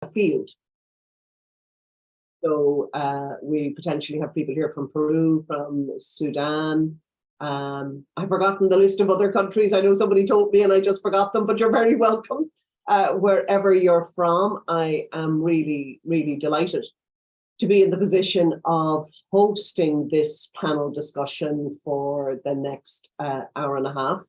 field. So we potentially have people here from Peru, from Sudan. I've forgotten the list of other countries. I know somebody told me and I just forgot them, but you're very welcome wherever you're from. I am really, really delighted to be in the position of hosting this panel discussion for the next hour and a half.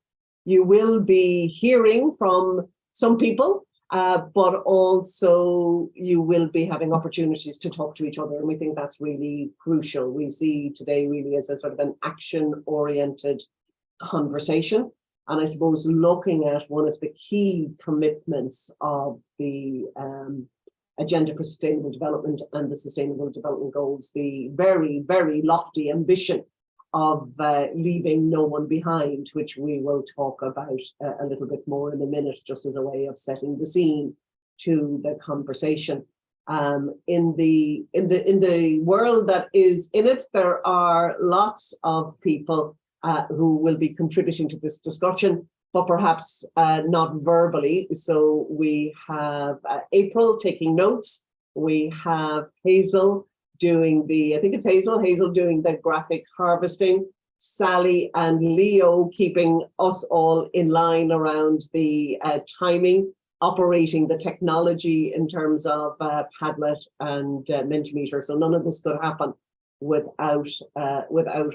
You will be hearing from some people, but also you will be having opportunities to talk to each other. And we think that's really crucial. We see today really as a sort of an action-oriented conversation. And I suppose looking at one of the key commitments of the Agenda for Sustainable Development and the Sustainable Development Goals, the very, very lofty ambition of leaving no one behind, which we will talk about a little bit more in a minute, just as a way of setting the scene to the conversation. In the world that is in it, there are lots of people who will be contributing to this discussion, but perhaps not verbally. So we have April taking notes. We have Hazel doing the, I think it's Hazel doing the graphic harvesting, Sally and Leo keeping us all in line around the timing, operating the technology in terms of Padlet and Mentimeter. So none of this could happen without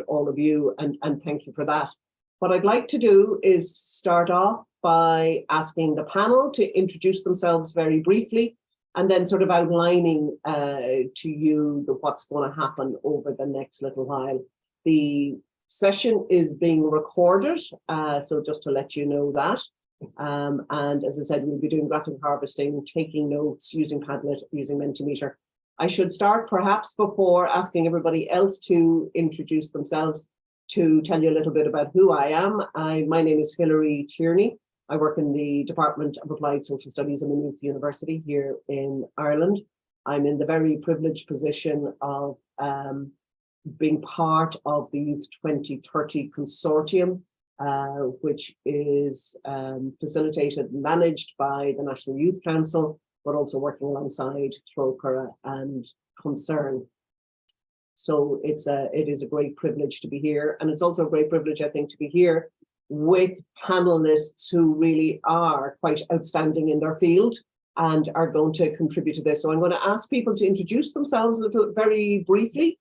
all of you, and thank you for that. What I'd like to do is start off by asking the panel to introduce themselves very briefly, and then sort of outlining to you what's going to happen over the next little while. The session is being recorded, so just to let you know that. And as I said, we'll be doing graphic harvesting, taking notes, using Padlet, using Mentimeter. I should start perhaps before asking everybody else to introduce themselves, to tell you a little bit about who I am. My name is Hilary Tierney. I work in the Department of Applied Social Studies at Maynooth University here in Ireland. I'm in the very privileged position of being part of the Youth 2030 Consortium, which is facilitated and managed by the National Youth Council, but also working alongside Trócaire and Concern. So it is a great privilege to be here. And it's also a great privilege, I think, to be here with panelists who really are quite outstanding in their field and are going to contribute to this. So I'm going to ask people to introduce themselves very briefly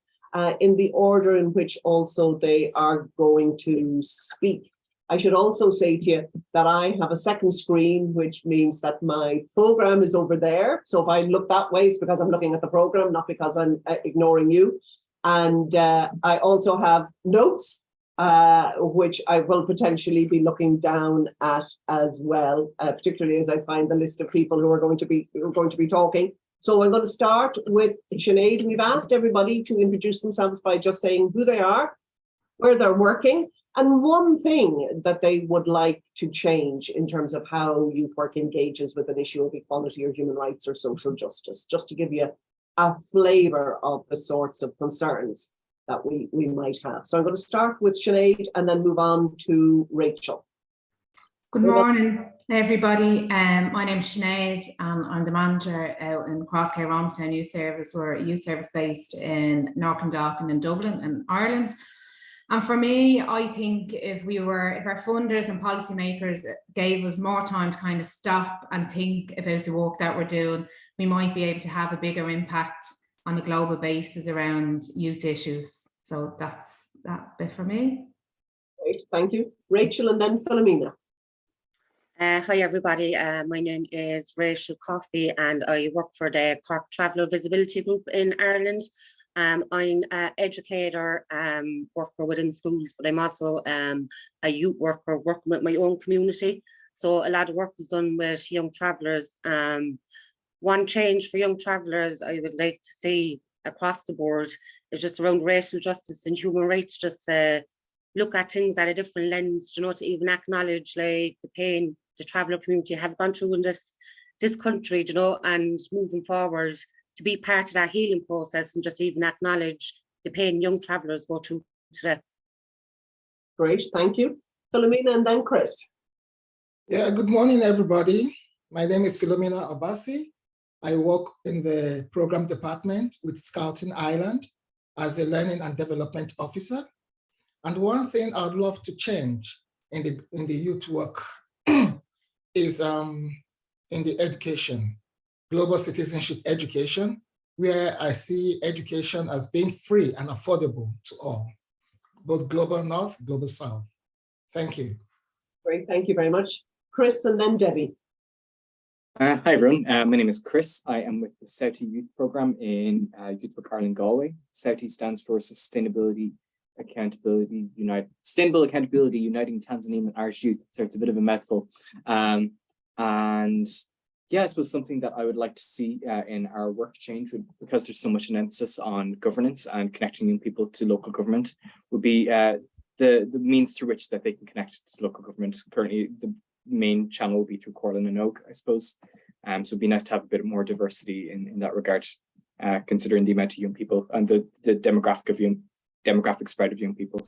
in the order in which also they are going to speak. I should also say to you that I have a second screen, which means that my program is over there. So if I look that way, it's because I'm looking at the program, not because I'm ignoring you. And I also have notes, which I will potentially be looking down at as well, particularly as I find the list of people who are going to be talking. So I'm going to start with Sinead. We've asked everybody to introduce themselves by just saying who they are, where they're working, and one thing that they would like to change in terms of how youth work engages with an issue of equality or human rights or social justice, just to give you a flavour of the sorts of concerns that we might have. So I'm going to start with Sinead and then move on to Rachel. Good morning, everybody. My name is Sinead and I'm the manager out in Crosscare Romstown Youth Service. We're a youth service based in Northern Docken in Dublin in Ireland. And for me, I think if our funders and policymakers gave us more time to kind of stop and think about the work that we're doing, we might be able to have a bigger impact on a global basis around youth issues. So that's that bit for me. Great, thank you. Rachel and then Philomena. Hi everybody, my name is Rachel Coffey and I work for the Cork Traveller Visibility Group in Ireland. I'm an educator, worker within schools, but I'm also a youth worker working with my own community. So a lot of work is done with young travellers. One change for young travellers I would like to see across the board is just around racial justice and human rights, just look at things at a different lens, you know, to even acknowledge like the pain the traveller community have gone through in this country, you know, and moving forward to be part of that healing process and just even acknowledge the pain young travellers go through today. Great, thank you. Philomena and then Chris. Yeah, good morning, everybody. My name is Philomena Abassi. I work in the program department with Scouting Ireland as a learning and development officer. And one thing I'd love to change in the youth work is in the education, global citizenship education, where I see education as being free and affordable to all, both global North, global South. Thank you. Great, thank you very much. Chris and then Debbie. Hi everyone, my name is Chris. I am with the Southie Youth Programme in Youth Work Ireland Galway. Southie stands for Sustainable Accountability Uniting Tanzanian and Irish Youth. So it's a bit of a mouthful. And yeah, I suppose something that I would like to see in our work change because there's so much an emphasis on governance and connecting young people to local government would be the means through which that they can connect to local government. Currently, the main channel will be through Corlin and Oak, I suppose. So it'd be nice to have a bit more diversity in that regard, considering the amount of young people and the demographic spread of young people.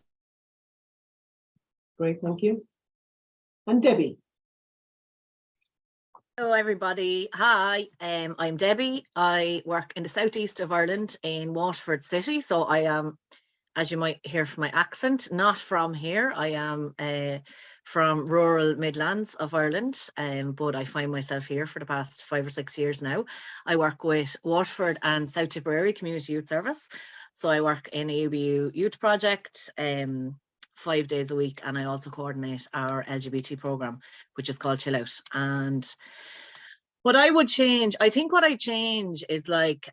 Great, thank you. And Debbie. Hello everybody, hi, I'm Debbie. I work in the southeast of Ireland in Waterford City. So I am, as you might hear from my accent, not from here. I am from rural Midlands of Ireland, but I find myself here for the past 5 or 6 years now. I work with Waterford and South Tipperary Community Youth Service. So I work in OWW Youth Project 5 days a week, and I also coordinate our LGBT program, which is called Chill Out. And what I would change, I think what I change is like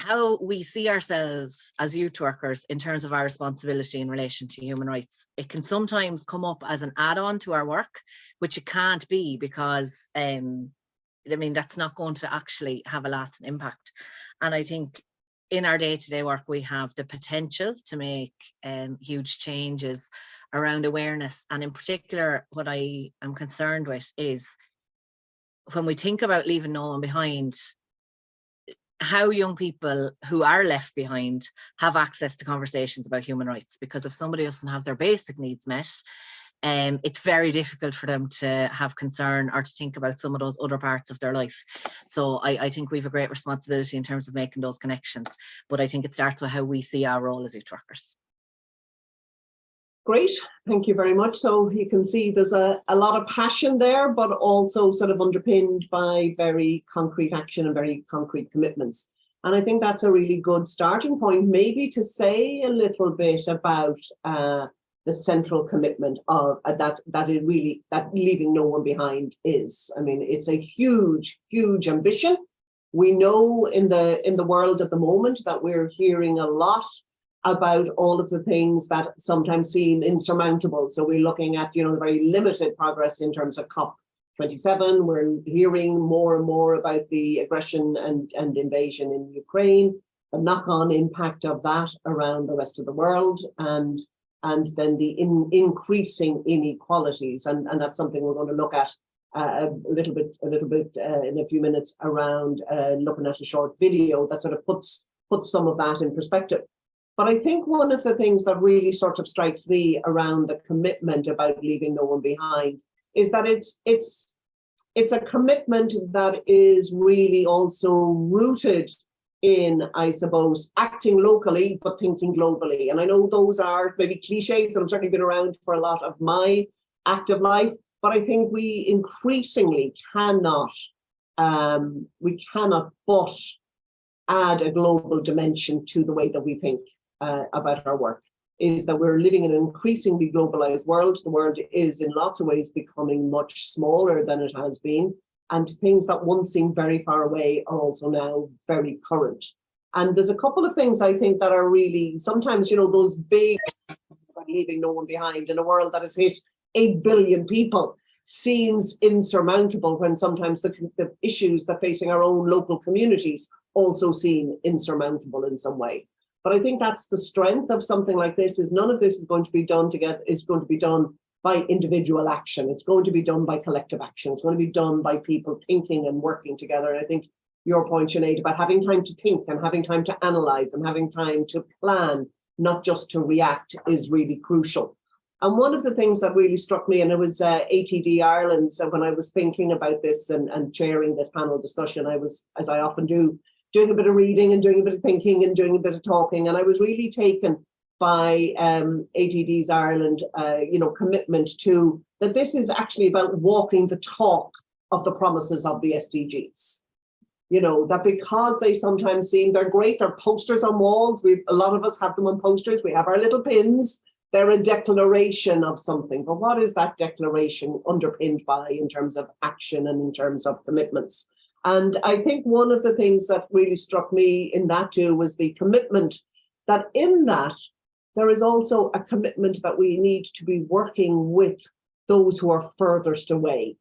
how we see ourselves as youth workers in terms of our responsibility in relation to human rights. It can sometimes come up as an add-on to our work, which it can't be, because I mean, that's not going to actually have a lasting impact. And I think in our day-to-day work, we have the potential to make huge changes around awareness. And in particular, what I am concerned with is when we think about leaving no one behind, how young people who are left behind have access to conversations about human rights. Because if somebody doesn't have their basic needs met, it's very difficult for them to have concern or to think about some of those other parts of their life. So I think we have a great responsibility in terms of making those connections, but I think it starts with how we see our role as youth workers. Great, thank you very much. So you can see there's a lot of passion there, but also sort of underpinned by very concrete action and very concrete commitments. And I think that's a really good starting point, maybe to say a little bit about the central commitment of that leaving no one behind is. I mean, it's a huge ambition. We know in the world at the moment that we're hearing a lot about all of the things that sometimes seem insurmountable. So we're looking at, the very limited progress in terms of COP27. We're hearing more and more about the aggression and invasion in Ukraine, the knock-on impact of that around the rest of the world, and then the increasing inequalities. And that's something we're going to look at a little bit in a few minutes around looking at a short video that sort of puts some of that in perspective. But I think one of the things that really sort of strikes me around the commitment about leaving no one behind is that it's a commitment that is really also rooted in, I suppose, acting locally, but thinking globally. And I know those are maybe cliches, and I've certainly been around for a lot of my active life, but I think we increasingly cannot but add a global dimension to the way that we think about our work. Is that we're living in an increasingly globalized world. The world is in lots of ways becoming much smaller than it has been. And things that once seemed very far away are also now very current. And there's a couple of things I think that are really, sometimes, those big, leaving no one behind in a world that has hit 8 billion people seems insurmountable, when sometimes the issues that facing our own local communities also seem insurmountable in some way. But I think that's the strength of something like this, is none of this is going to be done together, is going to be done by individual action. It's going to be done by collective action. It's going to be done by people thinking and working together. And I think your point, Sinead, about having time to think and having time to analyze and having time to plan, not just to react, is really crucial. And one of the things that really struck me, and it was ATD Ireland, so when I was thinking about this and chairing this panel discussion, I was, as I often do, doing a bit of reading and doing a bit of thinking and doing a bit of talking. And I was really taken by ATD's Ireland, commitment to that this is actually about walking the talk of the promises of the SDGs. That because they sometimes seem, they're great, they're posters on walls. A lot of us have them on posters. We have our little pins. They're a declaration of something. But what is that declaration underpinned by in terms of action and in terms of commitments? And I think one of the things that really struck me in that too was the commitment that in that there is also a commitment that we need to be working with those who are furthest away.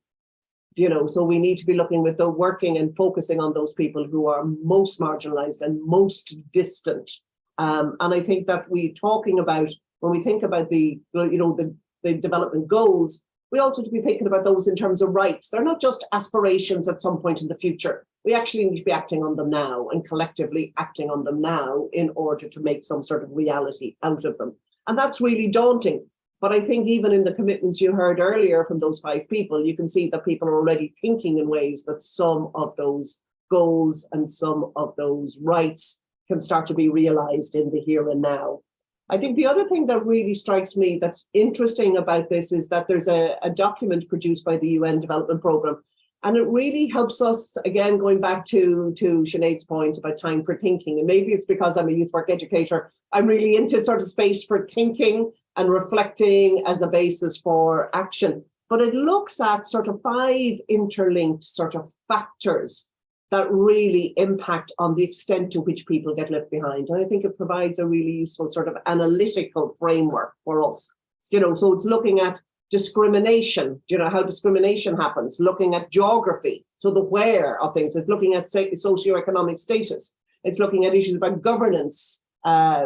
So we need to be looking with the working and focusing on those people who are most marginalized and most distant. And I think that when we think about the development goals, we also need to be thinking about those in terms of rights. They're not just aspirations at some point in the future. We actually need to be acting on them now and collectively acting on them now in order to make some sort of reality out of them. And that's really daunting. But I think even in the commitments you heard earlier from those 5 people, you can see that people are already thinking in ways that some of those goals and some of those rights can start to be realized in the here and now. I think the other thing that really strikes me that's interesting about this is that there's a document produced by the UN Development Programme, and it really helps us, again, going back to Sinead's point about time for thinking. And maybe it's because I'm a youth work educator, I'm really into sort of space for thinking and reflecting as a basis for action. But it looks at sort of 5 interlinked sort of factors that really impact on the extent to which people get left behind. And I think it provides a really useful sort of analytical framework for us. So it's looking at discrimination, how discrimination happens, looking at geography, so the where of things. It's looking at socioeconomic status. It's looking at issues about governance,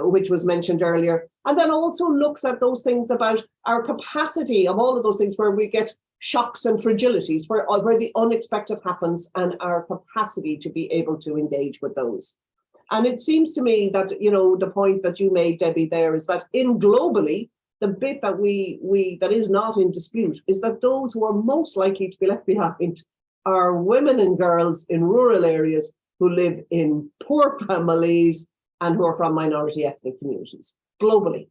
which was mentioned earlier. And then also looks at those things about our capacity of all of those things where we get shocks and fragilities, where the unexpected happens, and our capacity to be able to engage with those. And it seems to me that, the point that you made, Debbie, there is that in globally, the bit that that is not in dispute is that those who are most likely to be left behind are women and girls in rural areas who live in poor families and who are from minority ethnic communities globally.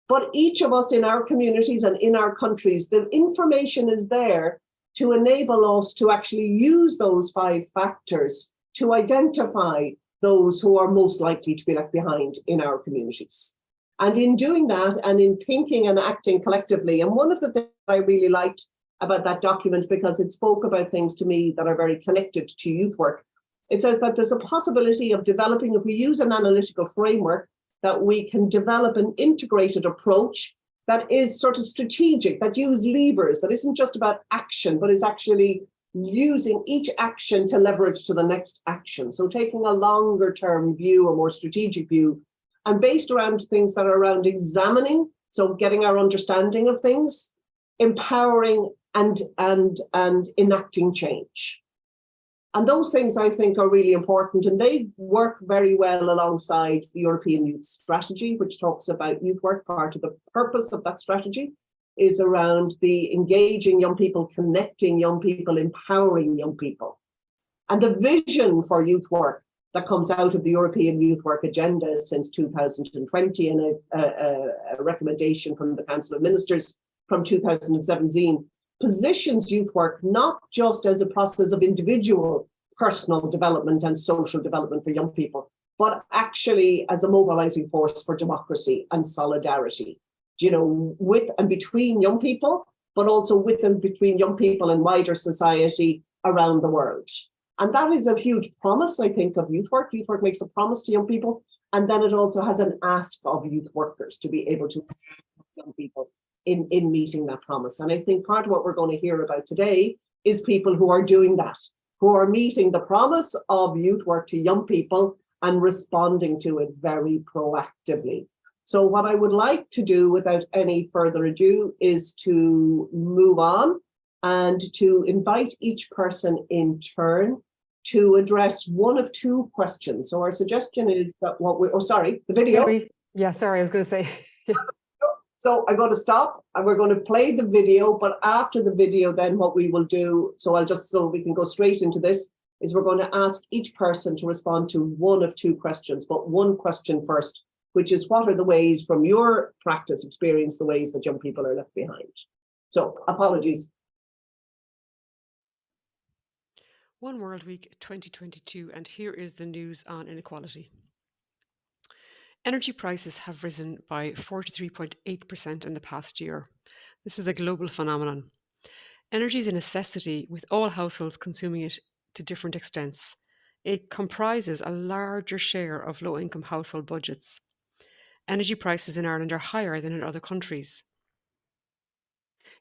But each of us in our communities and in our countries, the information is there to enable us to actually use those 5 factors to identify those who are most likely to be left behind in our communities. And in doing that, and in thinking and acting collectively, and one of the things I really liked about that document, because it spoke about things to me that are very connected to youth work, it says that there's a possibility of developing, if we use an analytical framework, that we can develop an integrated approach that is sort of strategic, that use levers, that isn't just about action, but is actually using each action to leverage to the next action. So taking a longer term view, a more strategic view, and based around things that are around examining, so getting our understanding of things, empowering and enacting change. And those things I think are really important, and they work very well alongside the European Youth Strategy, which talks about youth work. Part of the purpose of that strategy is around the engaging young people, connecting young people, empowering young people. And the vision for youth work that comes out of the European Youth Work Agenda since 2020 and a recommendation from the Council of Ministers from 2017 positions youth work not just as a process of individual personal development and social development for young people, but actually as a mobilizing force for democracy and solidarity, with and between young people, but also with and between young people and wider society around the world. And that is a huge promise, I think, of youth work. Youth work makes a promise to young people, and then it also has an ask of youth workers to be able to help young people in meeting that promise. And I think part of what we're going to hear about today is people who are doing that, who are meeting the promise of youth work to young people and responding to it very proactively. So what I would like to do without any further ado is to move on and to invite each person in turn to address one of 2 questions. So our suggestion is that the video. Yeah, sorry, I was going to say. So I'm going to stop and we're going to play the video, but after the video, then what we will do, so we can go straight into this, is we're going to ask each person to respond to one of two questions, but one question first, which is what are the ways from your practice experience, the ways that young people are left behind? So apologies. One World Week 2022, and here is the news on inequality. Energy prices have risen by 43.8% in the past year. This is a global phenomenon. Energy is a necessity, with all households consuming it to different extents. It comprises a larger share of low-income household budgets. Energy prices in Ireland are higher than in other countries.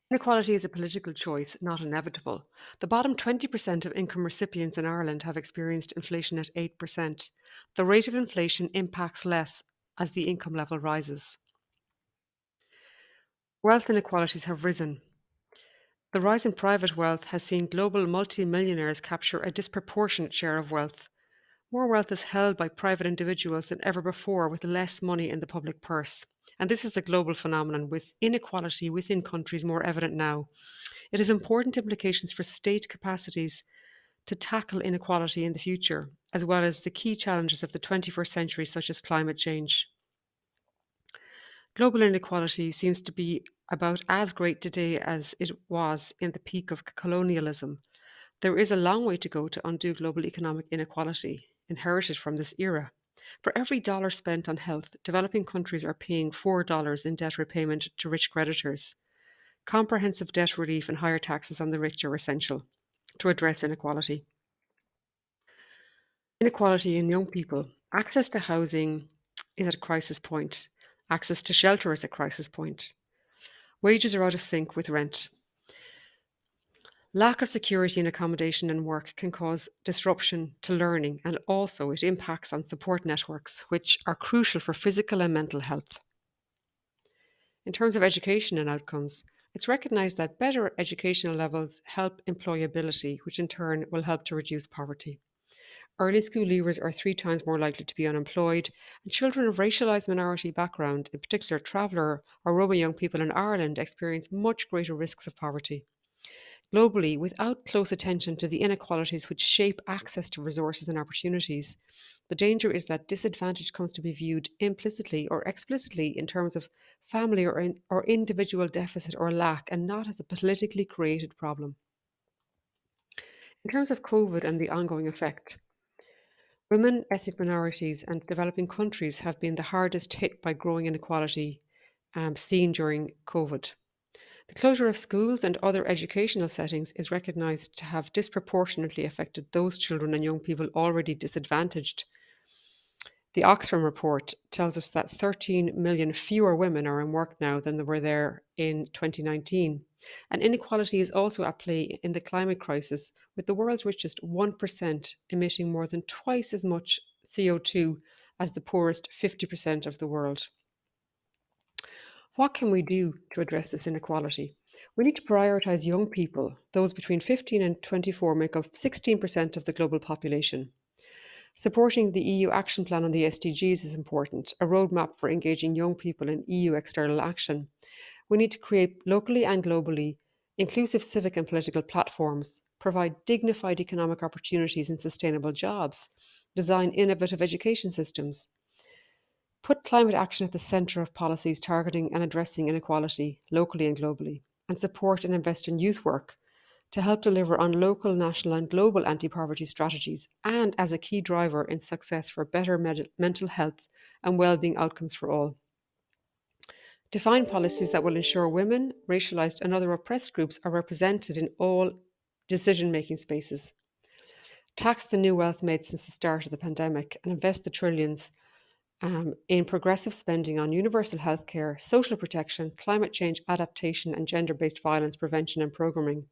Inequality is a political choice, not inevitable. The bottom 20% of income recipients in Ireland have experienced inflation at 8%. The rate of inflation impacts less as the income level rises. Wealth inequalities have risen. The rise in private wealth has seen global multimillionaires capture a disproportionate share of wealth. More wealth is held by private individuals than ever before, with less money in the public purse. And this is a global phenomenon, with inequality within countries more evident now. It has important implications for state capacities to tackle inequality in the future, as well as the key challenges of the 21st century, such as climate change. Global inequality seems to be about as great today as it was in the peak of colonialism. There is a long way to go to undo global economic inequality inherited from this era. For every dollar spent on health, developing countries are paying $4 in debt repayment to rich creditors. Comprehensive debt relief and higher taxes on the rich are essential to address inequality. Inequality in young people. Access to housing is at a crisis point. Access to shelter is at a crisis point. Wages are out of sync with rent. Lack of security in accommodation and work can cause disruption to learning, and also it impacts on support networks, which are crucial for physical and mental health. In terms of education and outcomes, it's recognised that better educational levels help employability, which in turn will help to reduce poverty. Early school leavers are 3 times more likely to be unemployed, and children of racialised minority background, in particular traveller or Roma young people in Ireland, experience much greater risks of poverty. Globally, without close attention to the inequalities which shape access to resources and opportunities, the danger is that disadvantage comes to be viewed implicitly or explicitly in terms of family or individual deficit or lack, and not as a politically created problem. In terms of COVID and the ongoing effect, women, ethnic minorities, and developing countries have been the hardest hit by growing inequality seen during COVID. The closure of schools and other educational settings is recognised to have disproportionately affected those children and young people already disadvantaged. The Oxfam report tells us that 13 million fewer women are in work now than there were there in 2019. And inequality is also at play in the climate crisis, with the world's richest 1% emitting more than twice as much CO2 as the poorest 50% of the world. What can we do to address this inequality? We need to prioritise young people. Those between 15 and 24 make up 16% of the global population. Supporting the EU Action Plan on the SDGs is important, a roadmap for engaging young people in EU external action. We need to create locally and globally inclusive civic and political platforms, provide dignified economic opportunities and sustainable jobs, design innovative education systems, put climate action at the centre of policies targeting and addressing inequality locally and globally, and support and invest in youth work to help deliver on local, national and global anti-poverty strategies, and as a key driver in success for better mental health and well-being outcomes for all. Define policies that will ensure women, racialised and other oppressed groups are represented in all decision-making spaces. Tax the new wealth made since the start of the pandemic and invest the trillions in progressive spending on universal healthcare, social protection, climate change adaptation and gender-based violence prevention and programming.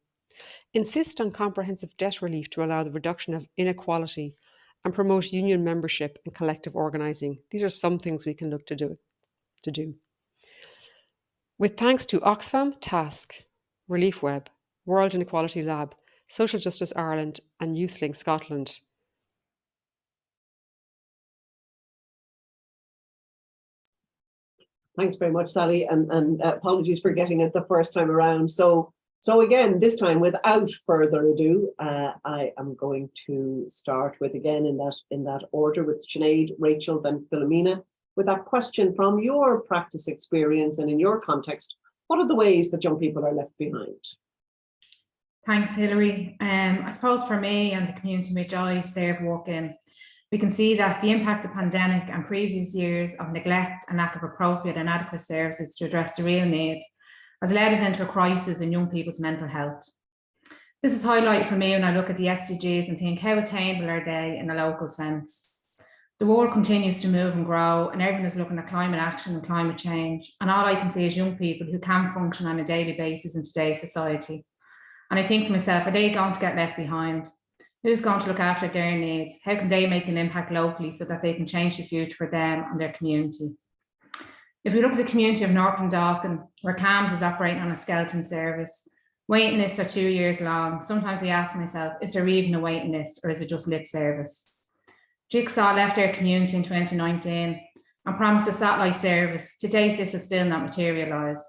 Insist on comprehensive debt relief to allow the reduction of inequality and promote union membership and collective organising. These are some things we can look to do. With thanks to Oxfam, Task, Relief Web, World Inequality Lab, Social Justice Ireland and YouthLink Scotland. Thanks very much, Sally, and apologies for getting it the first time around. So again, this time, without further ado, I am going to start with, again, in that order, with Sinead, Rachel, then Philomena, with that question from your practice experience and in your context. What are the ways that young people are left behind? Thanks, Hilary. I suppose for me and the community which I serve work in, we can see that the impact of pandemic and previous years of neglect and lack of appropriate and adequate services to address the real need has led us into a crisis in young people's mental health. This is highlighted for me when I look at the SDGs and think, how attainable are they in a local sense? The world continues to move and grow, and everyone is looking at climate action and climate change. And all I can see is young people who can function on a daily basis in today's society. And I think to myself, are they going to get left behind? Who's going to look after their needs? How can they make an impact locally so that they can change the future for them and their community? If we look at the community of North Clondalkin, where CAMS is operating on a skeleton service, waiting lists are 2 years long. Sometimes I ask myself, is there even a waiting list, or is it just lip service? Jigsaw left our community in 2019 and promised a satellite service. To date, this has still not materialised.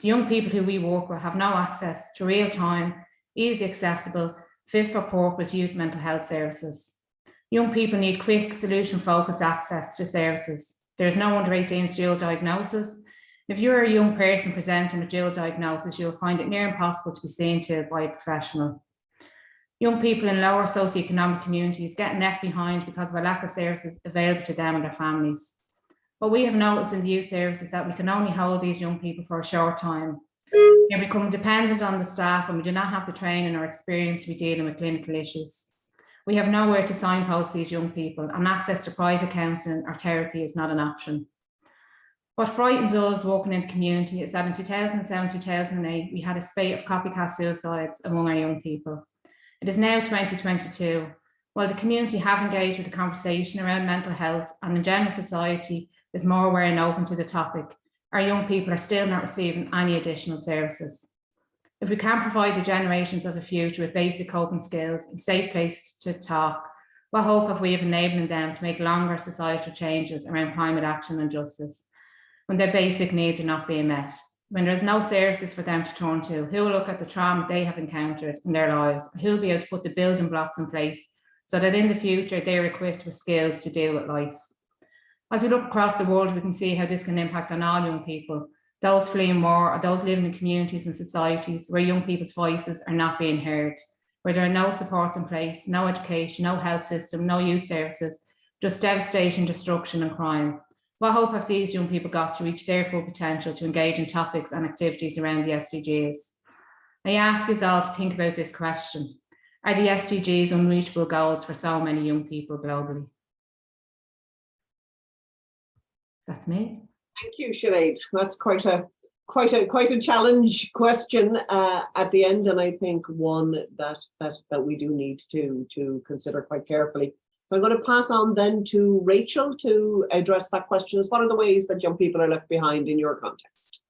The young people who we work with have no access to real-time, easy accessible, fit for purpose youth mental health services. Young people need quick, solution-focused access to services. There is no under 18's dual diagnosis. If you're a young person presenting with dual diagnosis, you'll find it near impossible to be seen to by a professional. Young people in lower socioeconomic communities getting left behind because of a lack of services available to them and their families. What we have noticed in the youth services is that we can only hold these young people for a short time. They become dependent on the staff, and we do not have the training or experience to be dealing with clinical issues. We have nowhere to signpost these young people, and access to private counselling or therapy is not an option. What frightens us working in the community is that in 2007-2008, we had a spate of copycat suicides among our young people. It is now 2022. While the community have engaged with the conversation around mental health, and in general society is more aware and open to the topic, our young people are still not receiving any additional services. If we can't provide the generations of the future with basic coping skills and safe places to talk, what hope have we of enabling them to make longer societal changes around climate action and justice when their basic needs are not being met? When there's no services for them to turn to, who will look at the trauma they have encountered in their lives? Who will be able to put the building blocks in place so that in the future they're equipped with skills to deal with life? As we look across the world, we can see how this can impact on all young people, those fleeing war or those living in communities and societies where young people's voices are not being heard, where there are no supports in place, no education, no health system, no youth services, just devastation, destruction and crime. What hope have these young people got to reach their full potential to engage in topics and activities around the SDGs? I ask us all to think about this question. Are the SDGs unreachable goals for so many young people globally? That's me. Thank you, Sinead. That's quite a challenge question at the end, and I think one that we do need to consider quite carefully. So I'm going to pass on then to Rachel to address that question. What are the ways that young people are left behind in your context?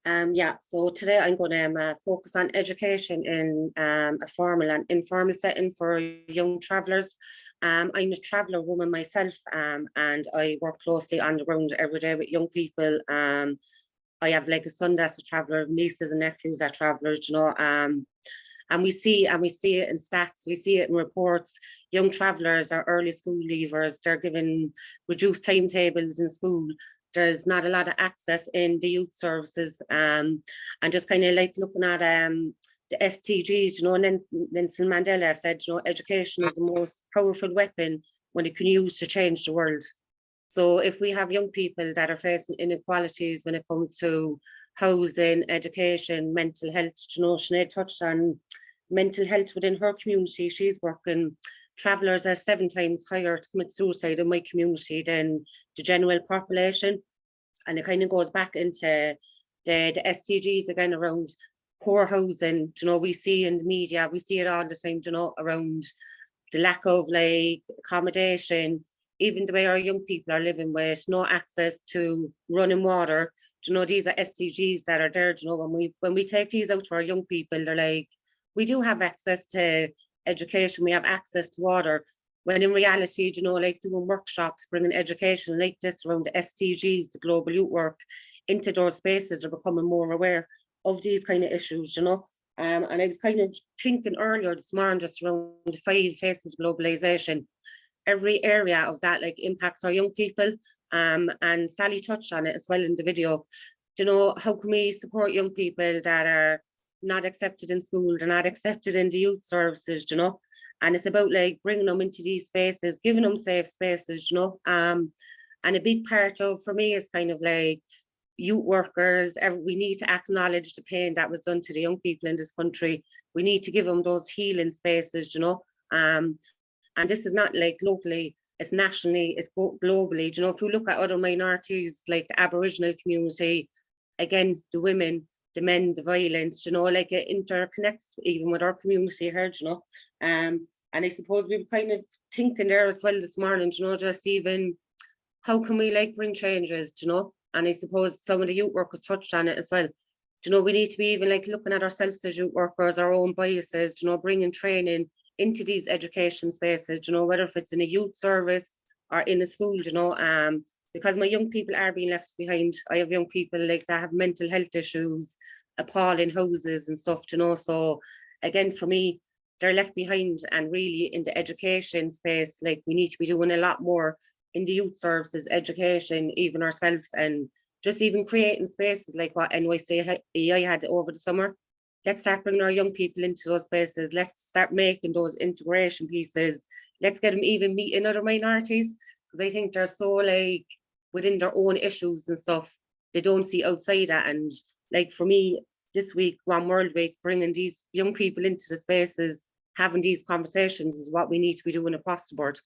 Yeah, so today I'm going to focus on education in a formal and informal setting for young travellers. I'm a traveller woman myself, and I work closely on the ground every day with young people. I have like a son that's a traveller, nieces and nephews are travellers, you know, and we see it in stats, we see it in reports. Young travellers are early school leavers, they're given reduced timetables in school. There's not a lot of access in the youth services, and just kind of like looking at the SDGs, you know, Nelson Mandela said, you know, education is the most powerful weapon when it can use to change the world. So if we have young people that are facing inequalities when it comes to housing, education, mental health, you know, Sinead touched on mental health within her community. She's working, travellers are 7 times higher to commit suicide in my community than the general population. And it kind of goes back into the SDGs again around poor housing. You know, we see in the media, we see it all the time, you know, around the lack of like accommodation, even the way our young people are living with no access to running water. You know, these are SDGs that are there. You know, when we take these out to our young people, they're like, we do have access to education, we have access to water, when in reality, you know, like doing workshops, bringing education like this around the SDGs, the global youth work, into those spaces are becoming more aware of these kind of issues, you know. And I was kind of thinking earlier this morning just around the 5 phases of globalization. Every area of that like impacts our young people. And Sally touched on it as well in the video. You know, how can we support young people that are not accepted in school, they're not accepted in the youth services, you know? And it's about like bringing them into these spaces, giving them safe spaces, you know? And a big part of, for me, is kind of like youth workers. We need to acknowledge the pain that was done to the young people in this country. We need to give them those healing spaces, you know? And this is not like locally, it's nationally, it's globally. You know, if you look at other minorities, like the Aboriginal community, again, the women, the men, the violence, you know, like it interconnects even with our community here, you know. And I suppose we were kind of thinking there as well this morning, you know, just even how can we like bring changes, you know? And I suppose some of the youth workers touched on it as well. You know, we need to be even like looking at ourselves as youth workers, our own biases, you know, bringing training into these education spaces, you know, whether if it's in a youth service or in a school, you know, because my young people are being left behind. I have young people like that have mental health issues, appalling houses and stuff, you know. So again, for me, they're left behind, and really in the education space, like we need to be doing a lot more in the youth services, education, even ourselves, and just even creating spaces like what NYCEI had over the summer. Let's start bringing our young people into those spaces. Let's start making those integration pieces. Let's get them even meeting other minorities, because I think they're so like within their own issues and stuff, they don't see outside that. And like for me, this week, One World Week, bringing these young people into the spaces, having these conversations is what we need to be doing across the board.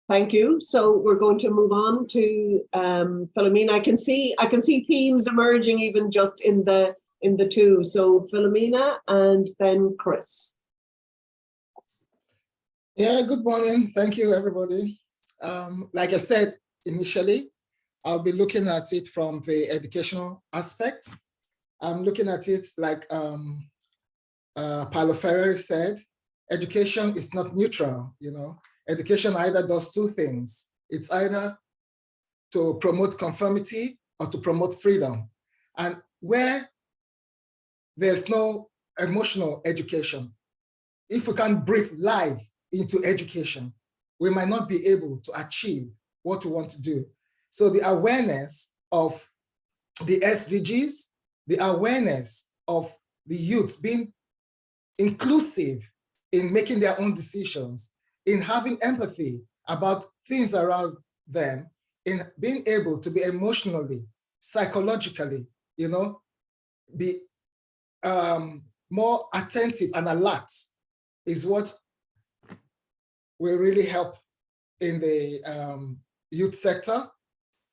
Thank you. So we're going to move on to Philomena. I can see themes emerging even just in the two. So Philomena and then Chris. Yeah, good morning. Thank you, everybody. Like I said initially, I'll be looking at it from the educational aspect. I'm looking at it like Paulo Freire said, education is not neutral, you know. Education either does two things. It's either to promote conformity or to promote freedom. And where there's no emotional education, if we can't breathe life into education, we might not be able to achieve what we want to do. So the awareness of the SDGs, the awareness of the youth being inclusive in making their own decisions, in having empathy about things around them, in being able to be emotionally, psychologically, you know, be more attentive and alert is what will really help in the youth sector,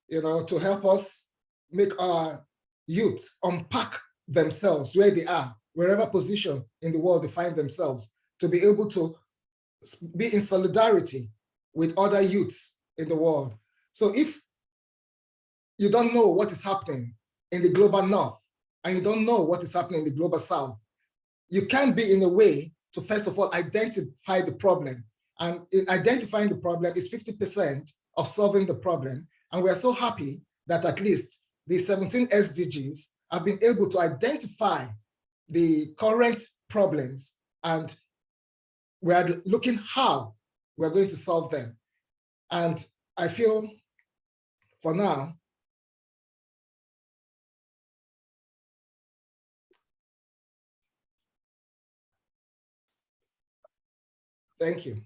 you know, to help us make our youth unpack themselves where they are, wherever position in the world they find themselves, to be able to be in solidarity with other youths in the world. So if you don't know what is happening in the global north, and you don't know what is happening in the global south, you can be in a way to, first of all, identify the problem. And in identifying the problem is 50% of solving the problem. And we are so happy that at least the 17 SDGs have been able to identify the current problems, and we are looking how we're going to solve them. And I feel for now, thank you.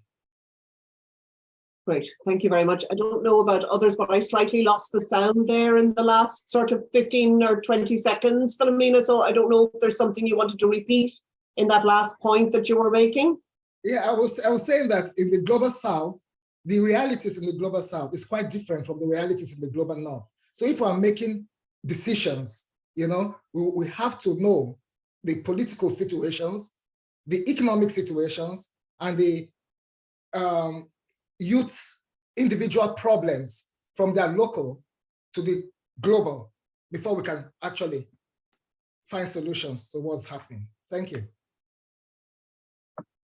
Great, thank you very much. I don't know about others, but I slightly lost the sound there in the last sort of 15 or 20 seconds, Philomena. So I don't know if there's something you wanted to repeat in that last point that you were making. Yeah, I was saying that in the global south, the realities in the global south is quite different from the realities in the global north. So if we're making decisions, you know, we have to know the political situations, the economic situations, and the youth's individual problems from their local to the global before we can actually find solutions to what's happening. Thank you.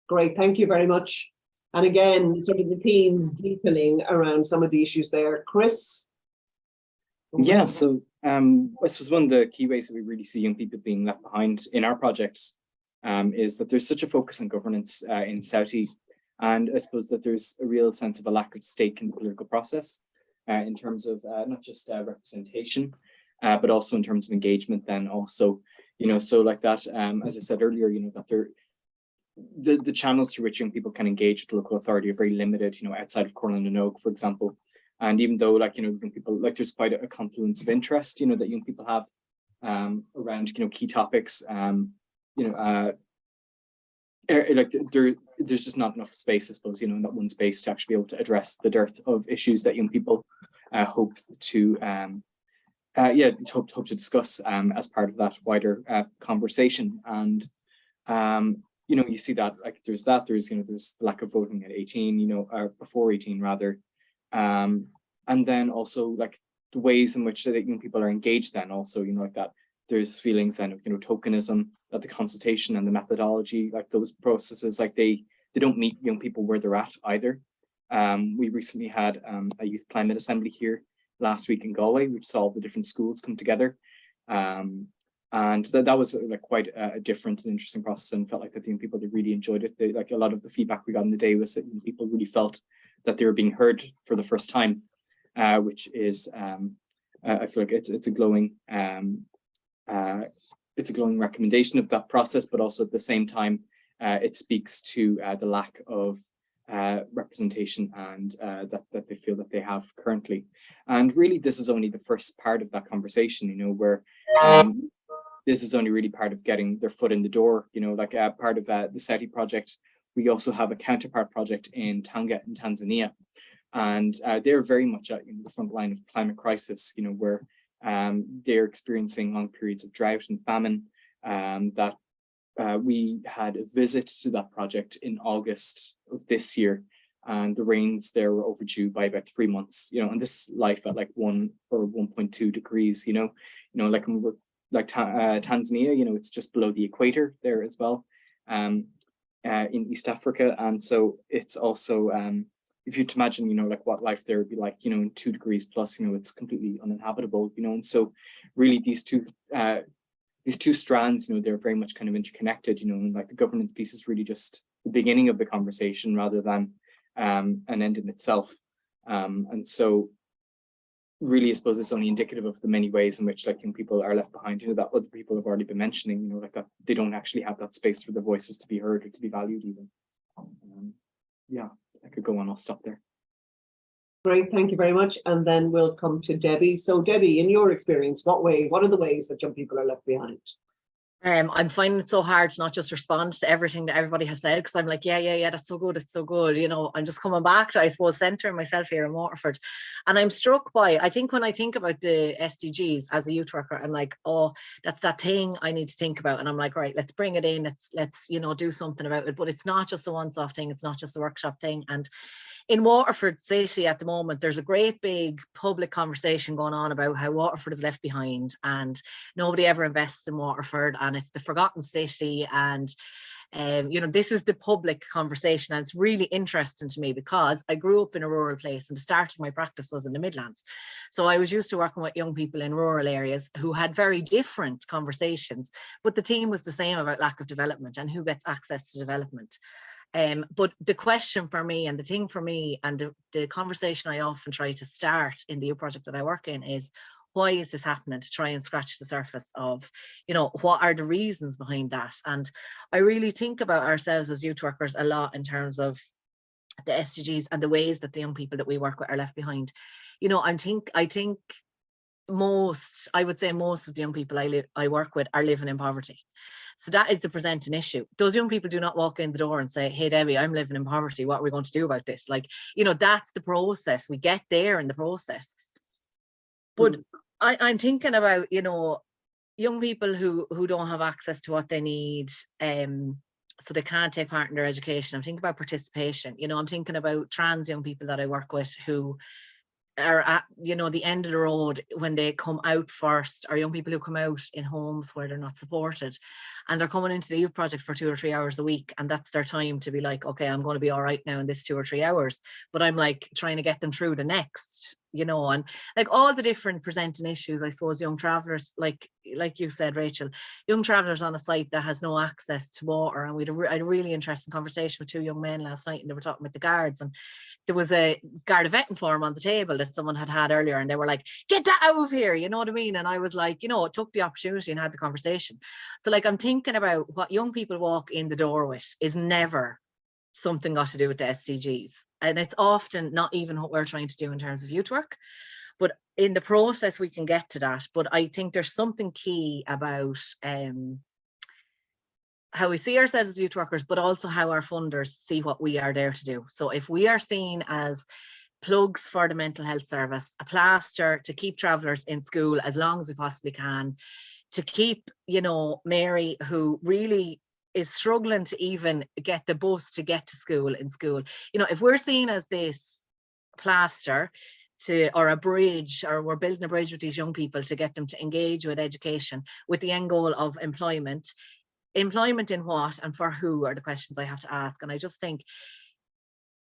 Great, thank you very much. And again, sort of the themes deepening around some of the issues there. Chris? Yeah, so I suppose one of the key ways that we really see young people being left behind in our projects is that there's such a focus on governance in Southie, and I suppose that there's a real sense of a lack of stake in the political process in terms of not just representation, but also in terms of engagement. Then also, so like that, as I said earlier, that the channels through which young people can engage with the local authority are very limited. Outside of Cornland and Oak, for example. And even though, young people, there's quite a confluence of interest, that young people have around, key topics, there's just not enough space, I suppose, in that one space to actually be able to address the dearth of issues that young people hope to discuss as part of that wider conversation. And you see that there's the lack of voting at 18, or before 18 rather. And then also the ways in which young people are engaged then also, that there's feelings then of, tokenism, that the consultation and the methodology, those processes, they don't meet young people where they're at either. We recently had a youth climate assembly here last week in Galway, which saw the different schools come together. And that was quite a different and interesting process, and felt that the young people, they really enjoyed it. A lot of the feedback we got in the day was that people really felt that they were being heard for the first time, which is I feel it's a glowing recommendation of that process, but also at the same time it speaks to the lack of representation and that they feel that they have currently. And really, this is only the first part of that conversation, where this is only really part of getting their foot in the door. Part of the SETI project, we also have a counterpart project in Tanga in Tanzania. And they're very much at the front line of the climate crisis, where they're experiencing long periods of drought and famine. We had a visit to that project in August of this year, and the rains there were overdue by about 3 months. And this is life at 1 or 1.2 degrees. Tanzania, it's just below the equator there as well, in East Africa. And so it's also if you'd imagine, what life there would be like, in 2 degrees plus, it's completely uninhabitable, and so really these two strands, they're very much kind of interconnected, and the governance piece is really just the beginning of the conversation rather than an end in itself. And so really, I suppose it's only indicative of the many ways in which young people are left behind, that other people have already been mentioning, that they don't actually have that space for their voices to be heard or to be valued even. Yeah, I could go on, I'll stop there. Great, thank you very much. And then we'll come to Debbie. So Debbie, in your experience, what are the ways that young people are left behind? I'm finding it so hard to not just respond to everything that everybody has said, because I'm like, yeah, that's so good, it's so good. I'm just coming back to, I suppose, centering myself here in Waterford. And I'm struck by, I think when I think about the SDGs as a youth worker, I'm like, oh, that's that thing I need to think about. And I'm like, right, let's bring it in, let's do something about it. But it's not just a once-off thing, it's not just a workshop thing. And in Waterford City at the moment, there's a great big public conversation going on about how Waterford is left behind and nobody ever invests in Waterford and it's the forgotten city. And this is the public conversation, and it's really interesting to me because I grew up in a rural place and the start of my practice was in the Midlands. So I was used to working with young people in rural areas who had very different conversations, but the theme was the same about lack of development and who gets access to development. But the question for me and the thing for me and the conversation I often try to start in the project that I work in is, why is this happening, to try and scratch the surface of, what are the reasons behind that? And I really think about ourselves as youth workers a lot in terms of the SDGs and the ways that the young people that we work with are left behind. I think I would say most of the young people I work with are living in poverty. So that is the presenting issue. Those young people do not walk in the door and say, hey, Debbie, I'm living in poverty. What are we going to do about this? That's the process. We get there in the process. But I'm thinking about, young people who don't have access to what they need, so they can't take part in their education. I'm thinking about participation. I'm thinking about trans young people that I work with who are at, you know, the end of the road when they come out first, or young people who come out in homes where they're not supported, and they're coming into the youth project for 2 or 3 hours a week, and that's their time to be like, okay, I'm going to be all right now in this 2 or 3 hours, but I'm like trying to get them through the next, you know, and like all the different presenting issues, I suppose, young travellers, like you said, Rachel, young travellers on a site that has no access to water. And we had a really interesting conversation with 2 young men last night, and they were talking with the guards, and there was a Garda vetting form on the table that someone had earlier, and they were like, get that out of here, you know what I mean? And I was like, you know, took the opportunity and had the conversation. So like, I'm thinking about what young people walk in the door with is never something got to do with the SDGs. And it's often not even what we're trying to do in terms of youth work. But in the process, we can get to that. But I think there's something key about how we see ourselves as youth workers, but also how our funders see what we are there to do. So if we are seen as plugs for the mental health service, a plaster to keep travellers in school as long as we possibly can, to keep, you know, Mary, who really is struggling to even get the bus to get to school in school. You know, if we're seen as this plaster to, or a bridge, or we're building a bridge with these young people to get them to engage with education with the end goal of employment in what and for who are the questions I have to ask. And I just think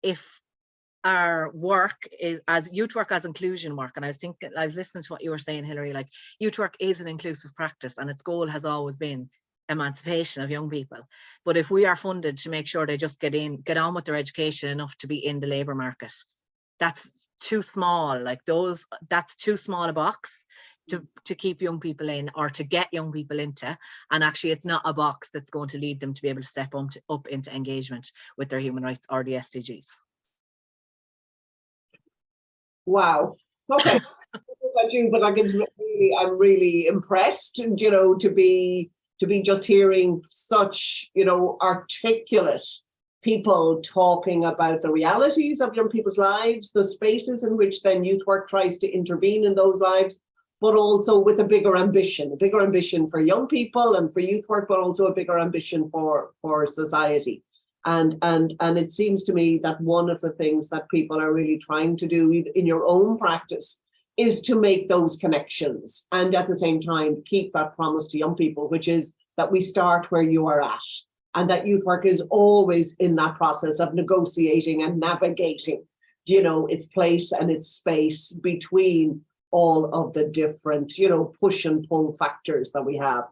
if our work is as youth work as inclusion work, and I was listening to what you were saying, Hilary, like youth work is an inclusive practice and its goal has always been emancipation of young people. But if we are funded to make sure they just get on with their education enough to be in the labour market, that's too small. Like that's too small a box to keep young people in, or to get young people into. And actually it's not a box that's going to lead them to be able to step up into engagement with their human rights or the SDGs. Wow. Okay. But like it's really, I'm really impressed, you know, to be just hearing such, you know, articulate people talking about the realities of young people's lives, the spaces in which then youth work tries to intervene in those lives, but also with a bigger ambition for young people and for youth work, but also a bigger ambition for society. And it seems to me that one of the things that people are really trying to do in your own practice is to make those connections, and at the same time keep that promise to young people, which is that we start where you are at, and that youth work is always in that process of negotiating and navigating, you know, its place and its space between all of the different, you know, push and pull factors that we have.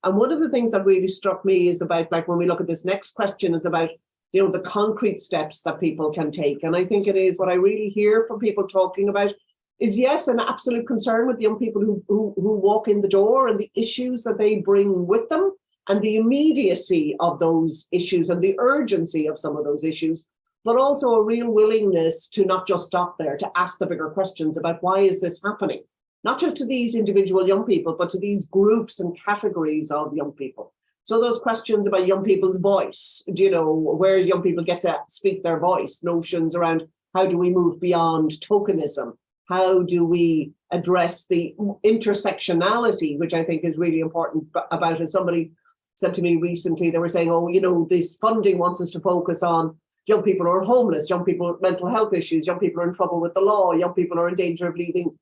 And one of the things that really struck me is about, like, when we look at this next question, is about, you know, the concrete steps that people can take. And I think it is what I really hear from people talking about is, yes, an absolute concern with young people who walk in the door and the issues that they bring with them and the immediacy of those issues and the urgency of some of those issues, but also a real willingness to not just stop there, to ask the bigger questions about why is this happening? Not just to these individual young people, but to these groups and categories of young people. So those questions about young people's voice, you know, where young people get to speak their voice, notions around how do we move beyond tokenism? How do we address the intersectionality, which I think is really important about, as somebody said to me recently, they were saying, oh, you know, this funding wants us to focus on young people who are homeless, young people with mental health issues, young people who are in trouble with the law, young people who are in danger of leaving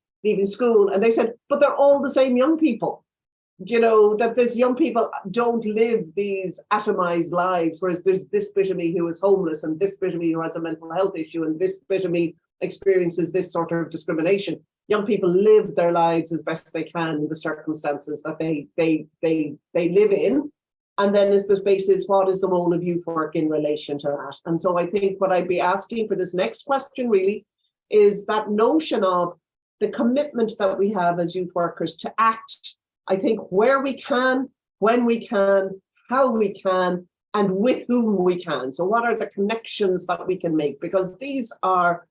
school. And they said, but they're all the same young people. You know, that these young people don't live these atomized lives, whereas there's this bit of me who is homeless and this bit of me who has a mental health issue and this bit of me experiences this sort of discrimination. Young people live their lives as best they can in the circumstances that they live in. And then is the basis, what is the role of youth work in relation to that? And so I think what I'd be asking for this next question really is that notion of the commitment that we have as youth workers to act, I think, where we can, when we can, how we can, and with whom we can. So what are the connections that we can make? Because these are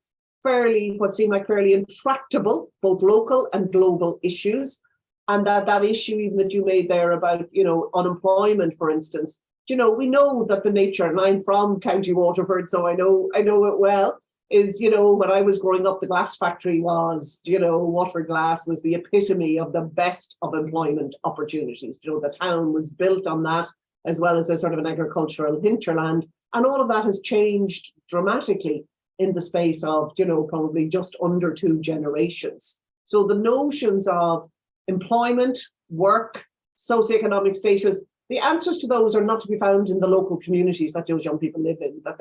what seem like fairly intractable, both local and global issues. And that issue even that you made there about, you know, unemployment, for instance, you know, we know that the nature, and I'm from County Waterford, so I know it well, is, you know, when I was growing up, the glass factory was, you know, Waterford Glass was the epitome of the best of employment opportunities. You know, the town was built on that, as well as a sort of an agricultural hinterland. And all of that has changed dramatically. in the space of, you know, probably just under 2 generations. So the notions of employment, work, socioeconomic status, the answers to those are not to be found in the local communities that those young people live in, that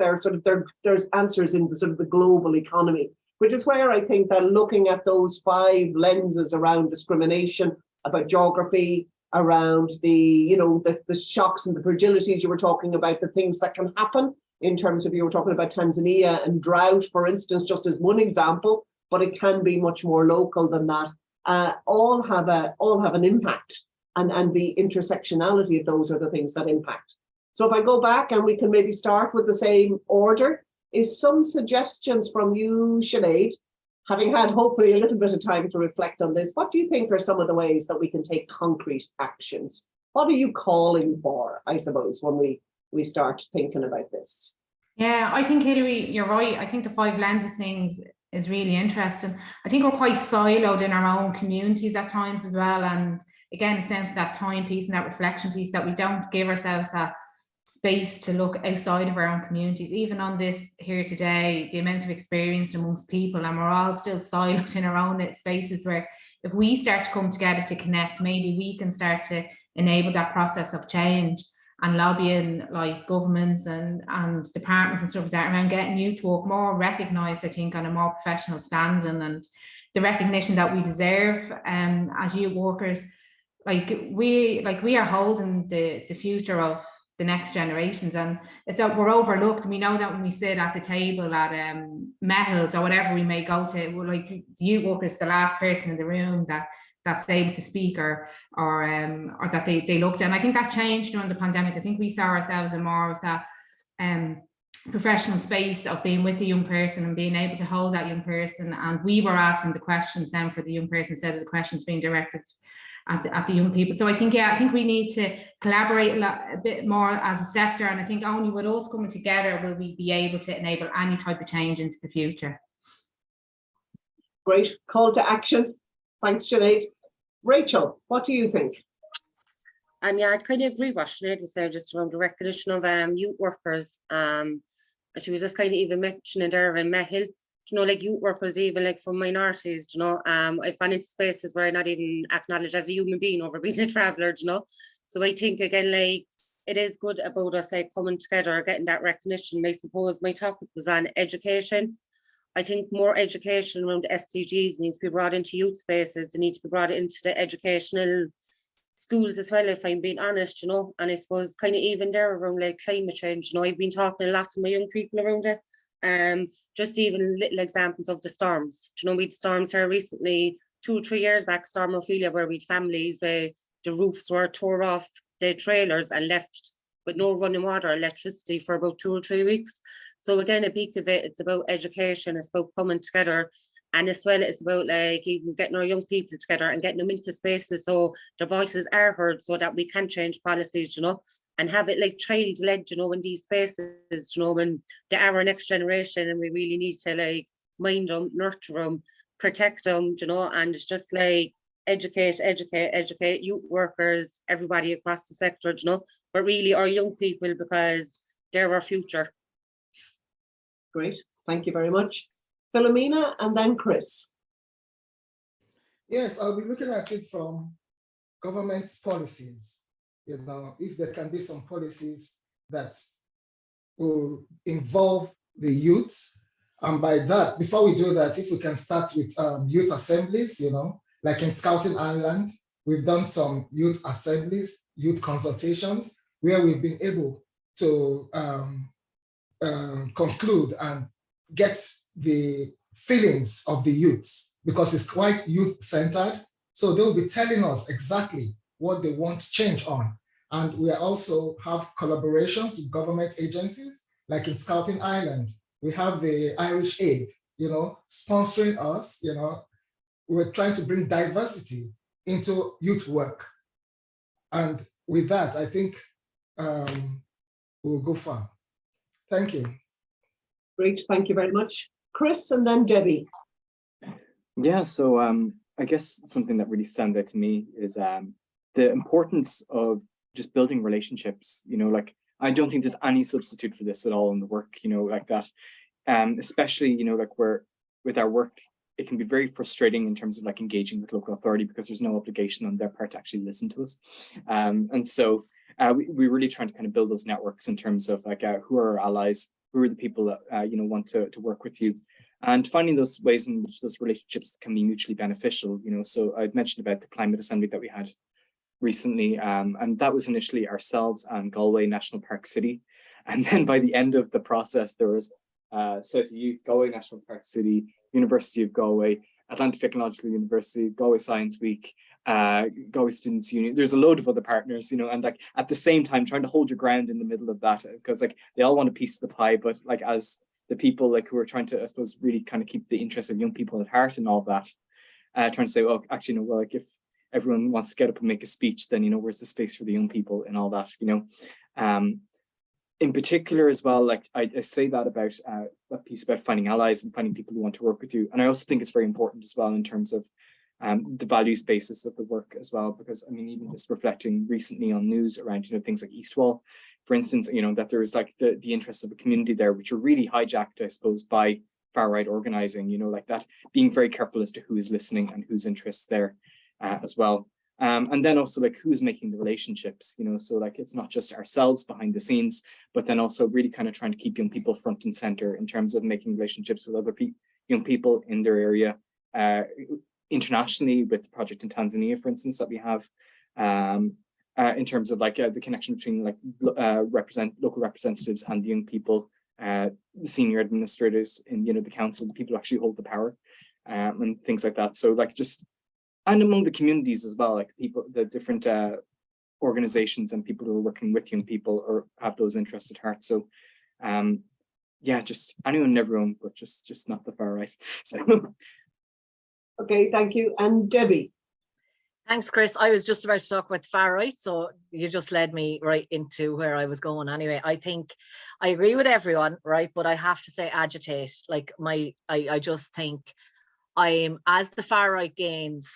there's answers in the sort of the global economy, which is where I think that looking at those 5 lenses around discrimination, about geography, around the, you know, the shocks and the fragilities you were talking about, the things that can happen in terms of, you were talking about Tanzania and drought, for instance, just as one example, but it can be much more local than that. All have an impact, and the intersectionality of those are the things that impact. So if I go back and we can maybe start with the same order, is some suggestions from you, Sinead, having had hopefully a little bit of time to reflect on this. What do you think are some of the ways that we can take concrete actions? What are you calling for, I suppose, when we start thinking about this? Yeah, I think, Hilary, you're right. I think the 5 lenses things is really interesting. I think we're quite siloed in our own communities at times as well. And again, it's down to that time piece and that reflection piece that we don't give ourselves that space to look outside of our own communities. Even on this here today, the amount of experience amongst people, and we're all still siloed in our own spaces, where if we start to come together to connect, maybe we can start to enable that process of change and lobbying like governments and departments and stuff like that around getting youth work more recognised, I think, on a more professional standing, and the recognition that we deserve as youth workers. We are holding the future of the next generations, and it's that we're overlooked. We know that when we sit at the table at Metals or whatever we may go to, we're like, the youth worker is the last person in the room that's able to speak or that they looked at. And I think that changed during the pandemic. I think we saw ourselves in more of that professional space of being with the young person and being able to hold that young person, and we were asking the questions then for the young person instead of the questions being directed at the young people. So I think we need to collaborate a bit more as a sector, and I think only with us coming together will we be able to enable any type of change into the future. Great call to action. Thanks, Sinead. Rachel, what do you think? Yeah, I'd kind of agree with what Sinead was saying, just around the recognition of youth workers. And she was just kind of even mentioning there in Mehil, you know, like youth workers, even like from minorities, you know, I've gone into spaces where I'm not even acknowledged as a human being over being a traveller, you know. So I think, again, like, it is good about us like coming together, getting that recognition. I suppose my topic was on education. I think more education around SDGs needs to be brought into youth spaces. They need to be brought into the educational schools as well, if I'm being honest, you know. And I suppose kind of even there around like climate change, you know, I've been talking a lot to my young people around it. Just even little examples of the storms. You know, we had storms here recently, 2 or 3 years back, Storm Ophelia, where we had families where the roofs were tore off the trailers and left with no running water, electricity for about 2 or 3 weeks. So again, a big of it, it's about education, it's about coming together. And as well, it's about like even getting our young people together and getting them into spaces so their voices are heard, so that we can change policies, you know, and have it like child-led, you know, in these spaces, you know, when they are our next generation, and we really need to like mind them, nurture them, protect them, you know. And it's just like educate youth workers, everybody across the sector, you know, but really our young people, because they're our future. Great, thank you very much. Philomena, and then Chris. Yes, I'll be looking at it from government's policies. You know, if there can be some policies that will involve the youths. And by that, before we do that, if we can start with youth assemblies, you know, like in Scouting Island, we've done some youth assemblies, youth consultations, where we've been able to conclude and get the feelings of the youths, because it's quite youth-centered. So they'll be telling us exactly what they want to change on. And we also have collaborations with government agencies, like in Scouting Island. We have the Irish Aid, you know, sponsoring us, you know. We're trying to bring diversity into youth work. And with that, I think we'll go far. Thank you. Great, thank you very much. Chris, and then Debbie. Yeah, so I guess something that really stands out to me is the importance of just building relationships. You know, like, I don't think there's any substitute for this at all in the work, you know, like that. especially, you know, like with our work, it can be very frustrating in terms of like engaging with local authority because there's no obligation on their part to actually listen to us. And so we're really trying to kind of build those networks in terms of like who are our allies, who are the people that you know, want to work with you, and finding those ways in which those relationships can be mutually beneficial. You know, so I'd mentioned about the climate assembly that we had recently, and that was initially ourselves and Galway National Park City, and then by the end of the process there was South Youth, Galway National Park City, University of Galway, Atlantic Technological University, Galway Science Week, Galway Students' Union. There's a load of other partners, you know, and like at the same time trying to hold your ground in the middle of that, because like they all want a piece of the pie, but like as the people like who are trying to, I suppose, really kind of keep the interests of young people at heart and all that, trying to say, well, actually, you know, well, like if everyone wants to get up and make a speech, then, you know, where's the space for the young people and all that, you know. In particular as well, like I say that about a piece about finding allies and finding people who want to work with you. And I also think it's very important as well in terms of the values basis of the work as well, because I mean, even just reflecting recently on news around, you know, things like Eastwall, for instance, you know, that there was like the interests of a community there, which are really hijacked, I suppose, by far right organizing, you know, like that, being very careful as to who is listening and whose interests there as well. And then also like who's making the relationships, you know, so like it's not just ourselves behind the scenes, but then also really kind of trying to keep young people front and center in terms of making relationships with other young people in their area, internationally with the project in Tanzania, for instance, that we have, in terms of like the connection between like local representatives and the young people, the senior administrators in, you know, the council, the people who actually hold the power, and things like that. So like just, and among the communities as well, like people, the different organizations and people who are working with young people or have those interests at heart. So yeah, just anyone and everyone, but just not the far right. So. Okay, thank you. And Debbie. Thanks, Chris. I was just about to talk about the far right, so you just led me right into where I was going anyway. I think I agree with everyone, right? But I have to say agitate. Like I just think I'm, as the far right gains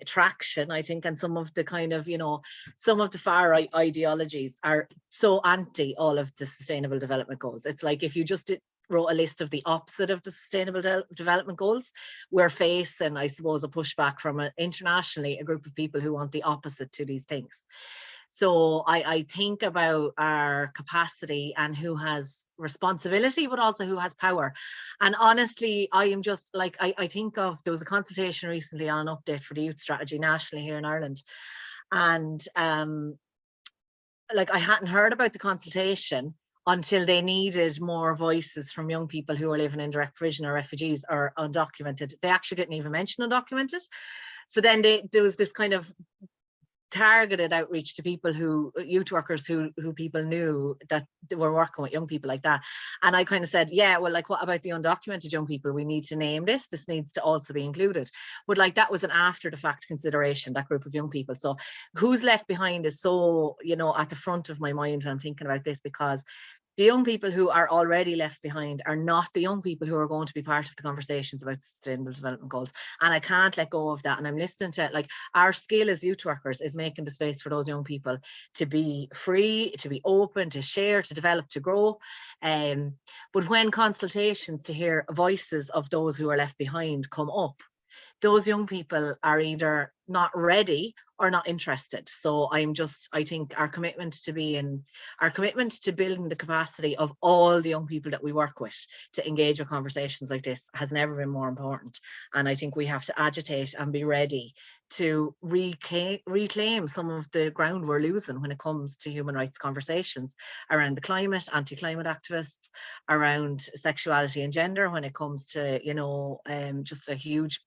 traction, I think, and some of the kind of, you know, some of the far right ideologies are so anti all of the sustainable development goals. It's like if you just wrote a list of the opposite of the sustainable development goals, we're facing, I suppose, a pushback from internationally a group of people who want the opposite to these things. So I think about our capacity and who has responsibility, but also who has power. And honestly, I am just like, I think of, there was a consultation recently on an update for the youth strategy nationally here in Ireland. And like I hadn't heard about the consultation until they needed more voices from young people who are living in direct provision or refugees or undocumented. They actually didn't even mention undocumented. So then there was this kind of targeted outreach to people who, youth workers who people knew that they were working with young people like that. And I kind of said, yeah, well, like, what about the undocumented young people? We need to name this. This needs to also be included. But like, that was an after the fact consideration, that group of young people. So who's left behind is so, you know, at the front of my mind when I'm thinking about this, because the young people who are already left behind are not the young people who are going to be part of the conversations about sustainable development goals. And I can't let go of that. And I'm listening to it. Like, our skill as youth workers is making the space for those young people to be free, to be open, to share, to develop, to grow. But when consultations to hear voices of those who are left behind come up, those young people are either not ready or not interested. So I think our commitment to building the capacity of all the young people that we work with to engage with conversations like this has never been more important. And I think we have to agitate and be ready to reclaim some of the ground we're losing when it comes to human rights conversations around the climate, anti-climate activists, around sexuality and gender, when it comes to, you know, just a huge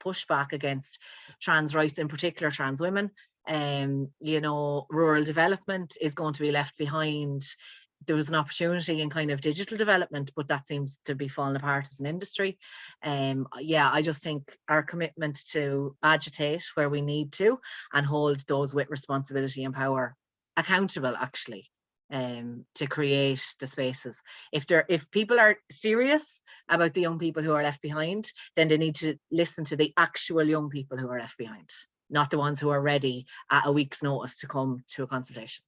pushback against trans rights, in particular trans women. You know, rural development is going to be left behind. There was an opportunity in kind of digital development, but that seems to be falling apart as an industry. Yeah, I just think our commitment to agitate where we need to and hold those with responsibility and power accountable, actually, to create the spaces. If people are serious about the young people who are left behind, then they need to listen to the actual young people who are left behind, not the ones who are ready at a week's notice to come to a consultation.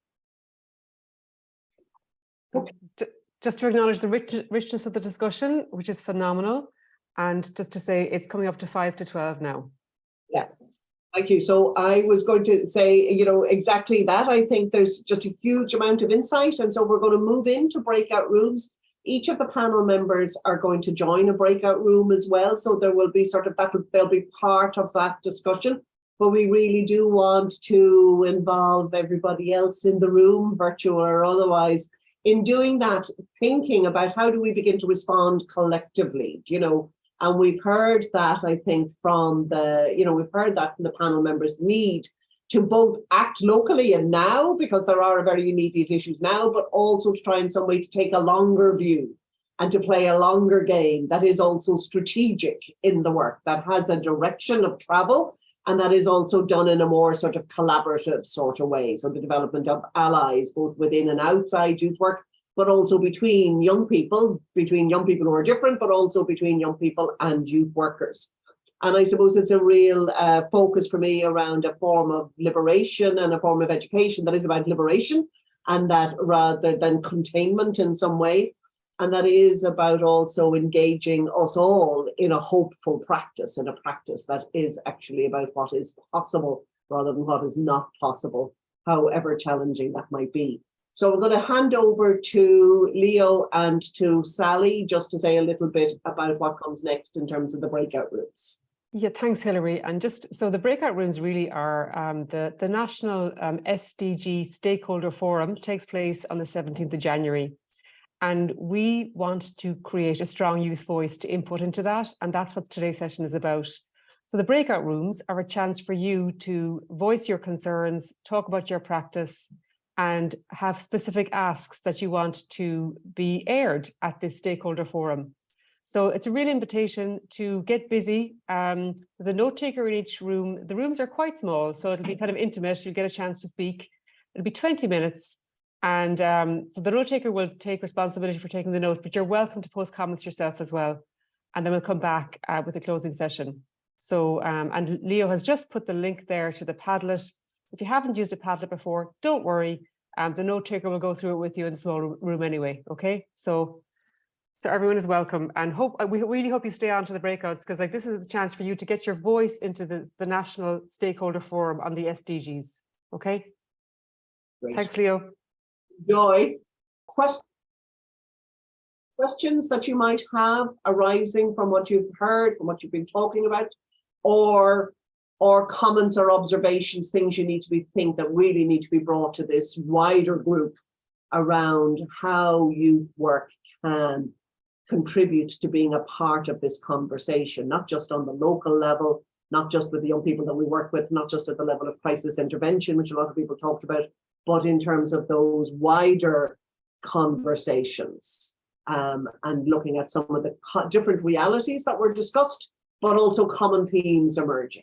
just to acknowledge the richness of the discussion, which is phenomenal. And just to say it's coming up to 5 to 12 now. Yes. Thank you. So I was going to say, you know, exactly that. I think there's just a huge amount of insight. And so we're going to move into breakout rooms. Each of the panel members are going to join a breakout room as well. So there will be sort of that, they'll be part of that discussion. But we really do want to involve everybody else in the room, virtual or otherwise, in doing that, thinking about how do we begin to respond collectively, you know. And we've heard that, I think, from the, you know, we've heard that from the panel members' need to both act locally and now, because there are very immediate issues now, but also to try in some way to take a longer view and to play a longer game that is also strategic in the work, that has a direction of travel, and that is also done in a more sort of collaborative sort of way. So the development of allies, both within and outside youth work, but also between young people who are different, but also between young people and youth workers. And I suppose it's a real focus for me around a form of liberation and a form of education that is about liberation, and that rather than containment in some way. And that is about also engaging us all in a hopeful practice, in a practice that is actually about what is possible rather than what is not possible, however challenging that might be. So we're going to hand over to Leo and to Sally just to say a little bit about what comes next in terms of the breakout rooms. Yeah, thanks, Hilary. And just so the breakout rooms really are the National SDG Stakeholder Forum takes place on the 17th of January. And we want to create a strong youth voice to input into that. And that's what today's session is about. So the breakout rooms are a chance for you to voice your concerns, talk about your practice, and have specific asks that you want to be aired at this stakeholder forum. So it's a real invitation to get busy. There's a note taker in each room. The rooms are quite small, so it'll be kind of intimate. You'll get a chance to speak. It'll be 20 minutes. And so the note taker will take responsibility for taking the notes, but you're welcome to post comments yourself as well. And then we'll come back with a closing session. So, and Leo has just put the link there to the Padlet. If you haven't used a Padlet before, don't worry. The note taker will go through it with you in the small room anyway. Okay, so everyone is welcome, and we really hope you stay on to the breakouts, because like this is the chance for you to get your voice into the National Stakeholder Forum on the SDGs. Okay, Great. Thanks, Leo. Joy, questions that you might have arising from what you've heard, from what you've been talking about, or comments or observations, things you need to think that really need to be brought to this wider group around how youth work can contribute to being a part of this conversation, not just on the local level, not just with the young people that we work with, not just at the level of crisis intervention, which a lot of people talked about, but in terms of those wider conversations, and looking at some of the different realities that were discussed, but also common themes emerging.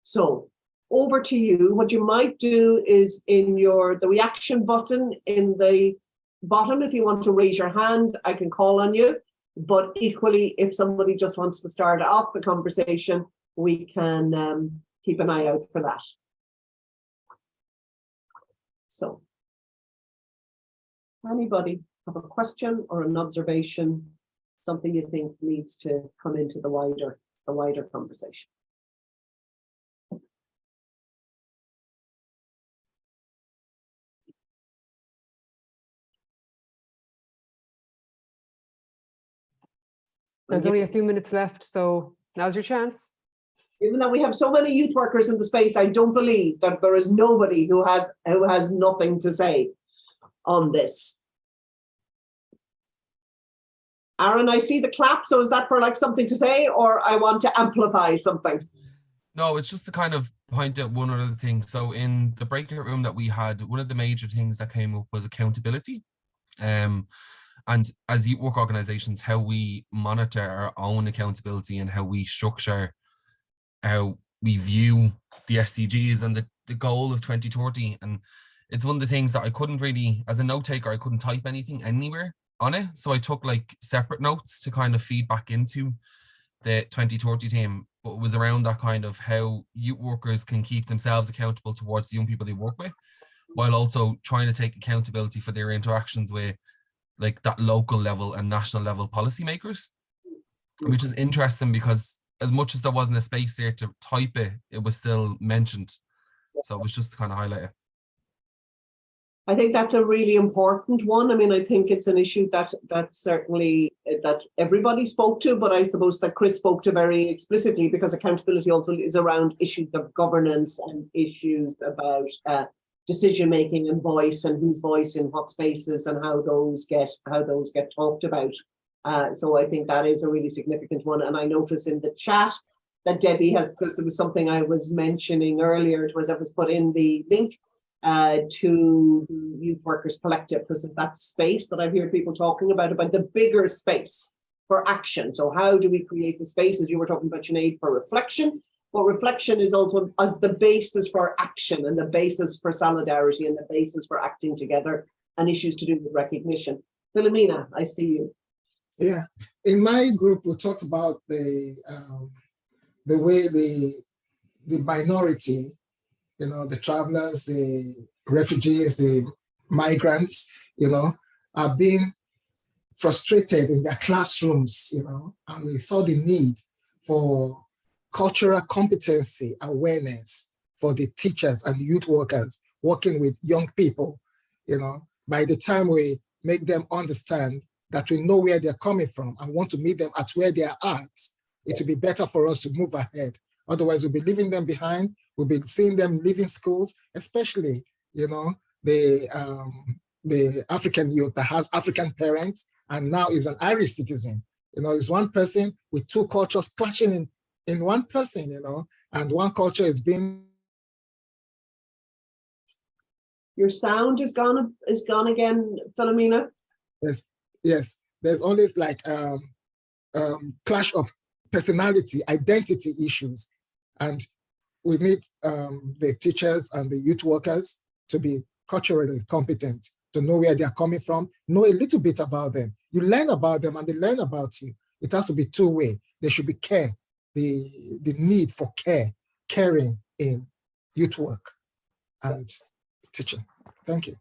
So over to you. What you might do is in the reaction button in the bottom, if you want to raise your hand, I can call on you. But equally, if somebody just wants to start off the conversation, we can keep an eye out for that. So, anybody have a question or an observation, something you think needs to come into the wider conversation? There's only a few minutes left, so now's your chance. Even though we have so many youth workers in the space, I don't believe that there is nobody who has nothing to say on this. Aaron, I see the clap, so is that for like something to say, or I want to amplify something? No, it's just to kind of point out one other thing. So in the breakout room that we had, one of the major things that came up was accountability. And as youth work organizations, how we monitor our own accountability and how we structure, how we view the SDGs and the goal of 2030. And it's one of the things that I couldn't really, as a note taker, I couldn't type anything anywhere on it. So I took like separate notes to kind of feed back into the 2030 team, but it was around that kind of how youth workers can keep themselves accountable towards the young people they work with, while also trying to take accountability for their interactions with like that local level and national level policymakers, which is interesting because as much as there wasn't a space there to type it, it was still mentioned. So it was just to kind of highlight it. I think that's a really important one. I mean, I think it's an issue that certainly that everybody spoke to, but I suppose that Chris spoke to very explicitly, because accountability also is around issues of governance and issues about decision making and voice, and whose voice in what spaces, and how those get talked about. So I think that is a really significant one. And I noticed in the chat that Debbie has, because it was something I was mentioning earlier, it was put in the link to the Youth Workers Collective, because of that space that I've heard people talking about the bigger space for action. So how do we create the space, as you were talking about, Sinead, for reflection? But reflection is also as the basis for action, and the basis for solidarity, and the basis for acting together, and issues to do with recognition. Philomena, I see you. Yeah, in my group, we talked about the way the minority, you know, the travelers, the refugees, the migrants, you know, are being frustrated in their classrooms, you know, and we saw the need for cultural competency awareness for the teachers and youth workers working with young people. You know, by the time we make them understand that we know where they're coming from and want to meet them at where they are at, it will be better for us to move ahead. Otherwise, we'll be leaving them behind. We'll be seeing them leaving schools, especially, you know, the African youth that has African parents and now is an Irish citizen. You know, it's one person with two cultures clashing in one person, you know, and one culture is being. Your sound is gone again, Philomena. Yes. There's always like clash of personality, identity issues, and we need the teachers and the youth workers to be culturally competent, to know where they're coming from, know a little bit about them. You learn about them and they learn about you. It has to be two-way. There should be care, the need for caring in youth work and teaching. Thank you.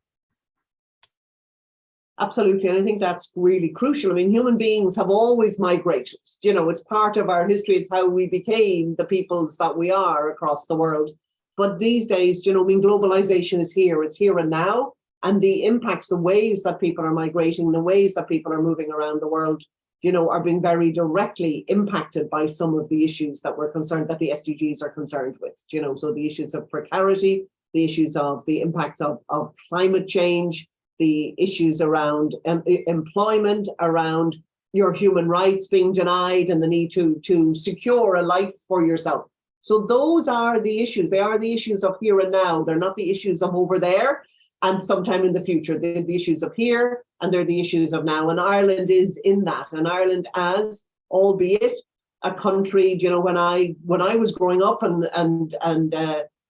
Absolutely, and I think that's really crucial. I mean, human beings have always migrated. You know, it's part of our history. It's how we became the peoples that we are across the world. But these days, you know, I mean, globalization is here. It's here and now. And the impacts, the ways that people are migrating, the ways that people are moving around the world, you know, are being very directly impacted by some of the issues that we're concerned, that the SDGs are concerned with. You know, so the issues of precarity, the issues of the impacts of climate change, the issues around employment, around your human rights being denied, and the need to secure a life for yourself. So those are the issues. They are the issues of here and now. They're not the issues of over there and sometime in the future. They're the issues of here, and they're the issues of now. And Ireland is in that. And Ireland, as albeit a country, you know, when I was growing up and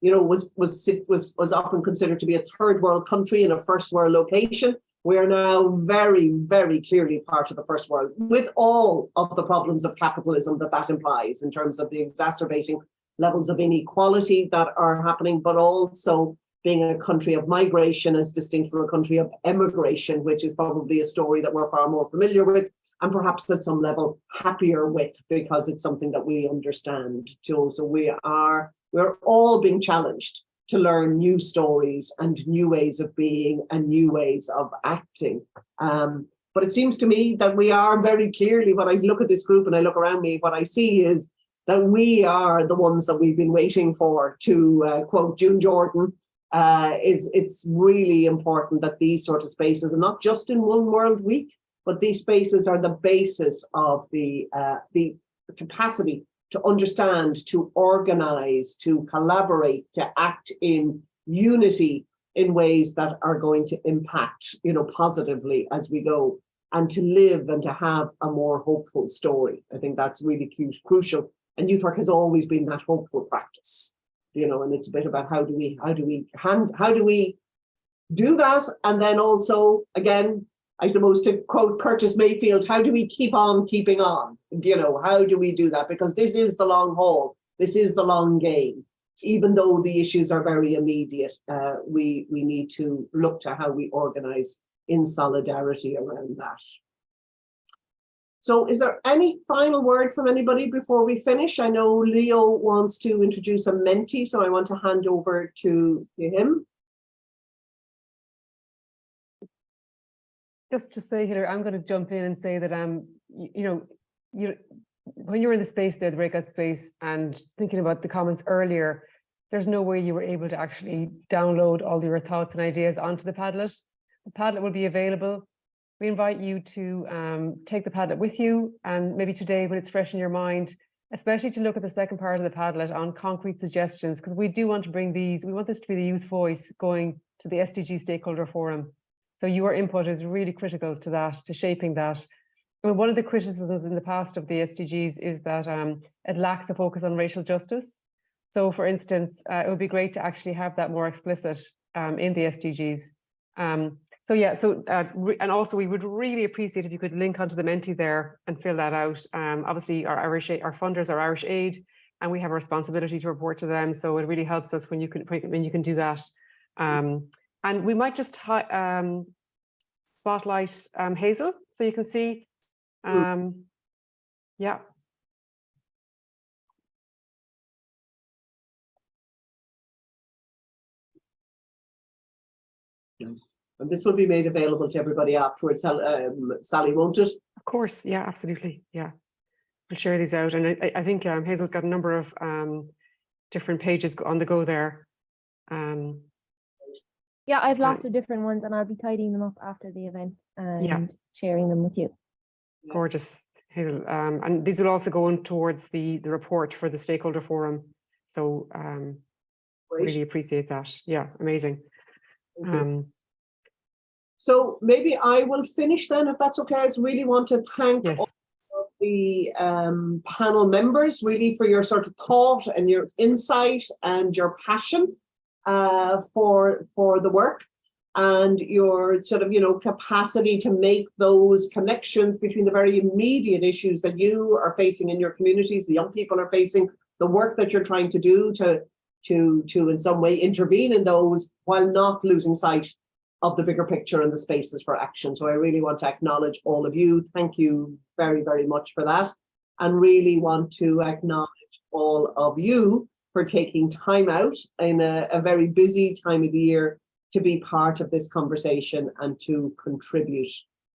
you know, was often considered to be a third world country in a first world location. We are now very, very clearly part of the first world, with all of the problems of capitalism that implies, in terms of the exacerbating levels of inequality that are happening, but also being a country of migration as distinct from a country of emigration, which is probably a story that we're far more familiar with, and perhaps at some level happier with, because it's something that we understand too. So we're all being challenged to learn new stories and new ways of being and new ways of acting. But it seems to me that we are very clearly, when I look at this group and I look around me, what I see is that we are the ones that we've been waiting for, to quote June Jordan. It's really important that these sort of spaces, and not just in One World Week, but these spaces are the basis of the capacity to understand, to organize, to collaborate, to act in unity in ways that are going to impact, you know, positively as we go, and to live and to have a more hopeful story. I think that's really crucial. And youth work has always been that hopeful practice, you know, and it's a bit about how do we do that? And then also, again, I suppose, to quote Curtis Mayfield, how do we keep on keeping on? You know, how do we do that? Because this is the long haul. This is the long game. Even though the issues are very immediate, we need to look to how we organize in solidarity around that. So is there any final word from anybody before we finish? I know Leo wants to introduce a mentee, so I want to hand over to him. Just to say, Hilary, I'm going to jump in and say that when you were in the space there, the breakout space, and thinking about the comments earlier, there's no way you were able to actually download all your thoughts and ideas onto the Padlet. The Padlet will be available. We invite you to take the Padlet with you, and maybe today when it's fresh in your mind, especially to look at the second part of the Padlet on concrete suggestions, because we do want to bring these, we want this to be the youth voice going to the SDG Stakeholder Forum. So your input is really critical to that, to shaping that. I mean, one of the criticisms in the past of the SDGs is that it lacks a focus on racial justice. So for instance, it would be great to actually have that more explicit in the SDGs. And also we would really appreciate if you could link onto the Menti there and fill that out. Obviously our funders are Irish Aid, and we have a responsibility to report to them. So it really helps us when you can do that. And we might just spotlight Hazel, so you can see. Yeah. Yes. And this will be made available to everybody afterwards, Sally, won't it? Of course, yeah, absolutely, yeah. We'll share these out, and I think Hazel's got a number of different pages on the go there. Yeah, I have lots of different ones, and I'll be tidying them up after the event and sharing them with you. Gorgeous, Hazel. And these will also go in towards the report for the stakeholder forum. So really appreciate that. Yeah, amazing. So maybe I will finish then, if that's okay. I really want to thank all of the panel members really for your sort of thought and your insight and your passion for the work, and your sort of, capacity to make those connections between the very immediate issues that you are facing in your communities, the young people are facing, the work that you're trying to do to in some way intervene in those while not losing sight of the bigger picture and the spaces for action. So I really want to acknowledge all of you. Thank you very, very much for that. And really want to acknowledge all of you for taking time out in a very busy time of the year to be part of this conversation and to contribute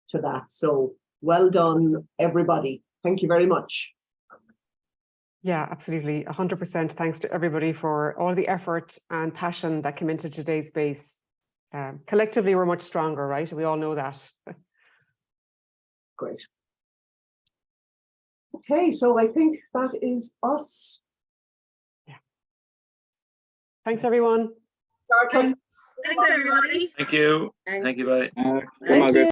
to that. So well done, everybody. Thank you very much. Yeah, absolutely. 100% thanks to everybody for all the effort and passion that came into today's space. Collectively, we're much stronger, right? We all know that. Great. Okay, so I think that is us. Yeah. Thanks, everyone. Thanks, everybody. Thank you. Thanks. Thank you, buddy. Thank you.